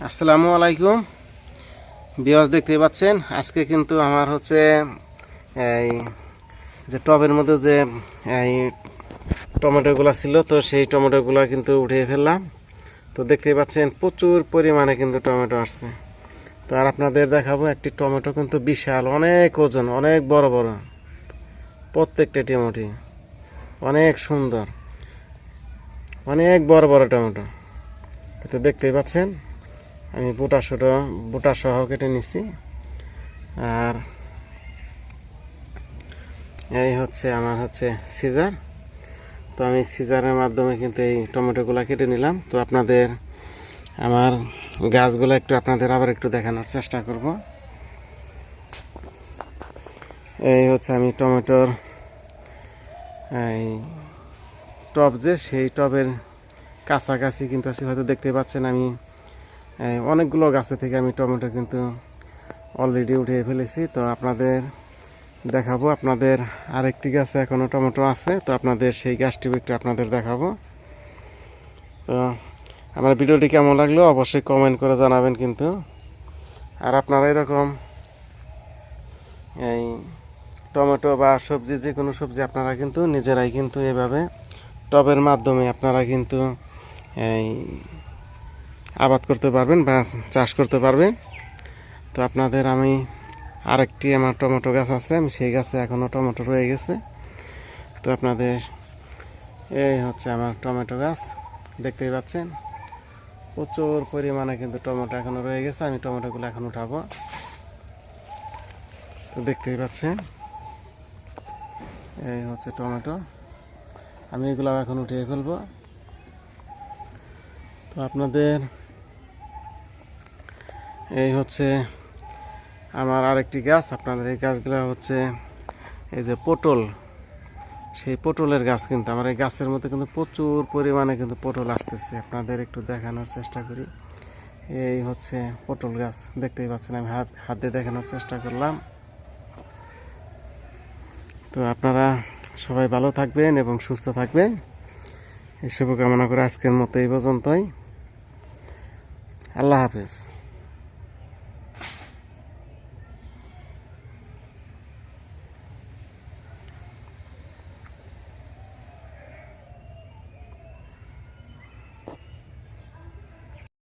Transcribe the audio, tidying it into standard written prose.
আসসালামু আলাইকুম ভিউয়ার্স, দেখতেই পাচ্ছেন আজকে কিন্তু আমার হচ্ছে এই যে টবের মধ্যে যে এই টমেটোগুলো ছিল, তো সেই টমেটোগুলো কিন্তু উঠিয়ে ফেললাম। তো দেখতেই পাচ্ছেন প্রচুর পরিমাণে কিন্তু টমেটো আসছে। তো আর আপনাদের দেখাবো একটি টমেটো কিন্তু বিশাল, অনেক ওজন, অনেক বড় বড়, প্রত্যেকটা টমেটো অনেক সুন্দর, অনেক বড় বড় টমেটো। তো দেখতেই পাচ্ছেন আমি বুটা সহ কেটে নিচ্ছি। আর এই হচ্ছে আমার সিজার। তো আমি সিজারের মাধ্যমে কিন্তু এই টমেটোগুলো কেটে নিলাম। তো আপনাদের আমার গাছগুলো আপনাদের আবার একটু দেখানোর চেষ্টা করব। এই হচ্ছে আমি টমেটোর এই টব, যে সেই টবের কাছাকাছি কিন্তু আছি, হয়তো দেখতে পাচ্ছেন আমি অনেকগুলো গাছে থেকে আমি টমেটো কিন্তু অলরেডি উঠিয়ে ফেলেছি। তো আপনাদের দেখাবো, আপনাদের আরেকটি গাছে এখনও টমেটো আছে, তো আপনাদের সেই গাছটিও একটু আপনাদের দেখাবো। তো আমার ভিডিওটি কেমন লাগলো অবশ্যই কমেন্ট করে জানাবেন কিন্তু। আর আপনারা এরকম এই টমেটো বা সবজি, যে কোনো সবজি আপনারা কিন্তু নিজেরাই কিন্তু এভাবে টবের মাধ্যমে আপনারা কিন্তু এই আবাদ করতে পারবেন বা চাষ করতে পারবেন। তো আপনাদের আমি আরেকটি আমার টমেটো গাছ আছে, আমি সেই গাছে এখনও টমেটো রয়ে গেছে। তো আপনাদের এই হচ্ছে আমার টমেটো গাছ, দেখতেই পাচ্ছেন প্রচুর পরিমাণে কিন্তু টমেটো এখনও রয়ে গেছে। আমি টমেটোগুলো এখন উঠাবো। তো দেখতেই পাচ্ছেন এই হচ্ছে টমেটো, আমি এগুলো এখন উঠিয়ে ফেলবো। তো আপনাদের এই হচ্ছে আমার আরেকটি গাছ, আপনাদের এই গাছগুলো হচ্ছে এই যে পটল, সেই পটলের গাছ। কিন্তু আমার এই গাছের মধ্যে কিন্তু প্রচুর পরিমাণে কিন্তু পটল আসতেছে, আপনাদের একটু দেখানোর চেষ্টা করি। এই হচ্ছে পটল গাছ, দেখতেই পাচ্ছেন আমি হাত দিয়ে দেখানোর চেষ্টা করলাম। তো আপনারা সবাই ভালো থাকবেন এবং সুস্থ থাকবেন, এই শুভকামনা করে আজকের মতো এই পর্যন্তই। আল্লাহ হাফেজ।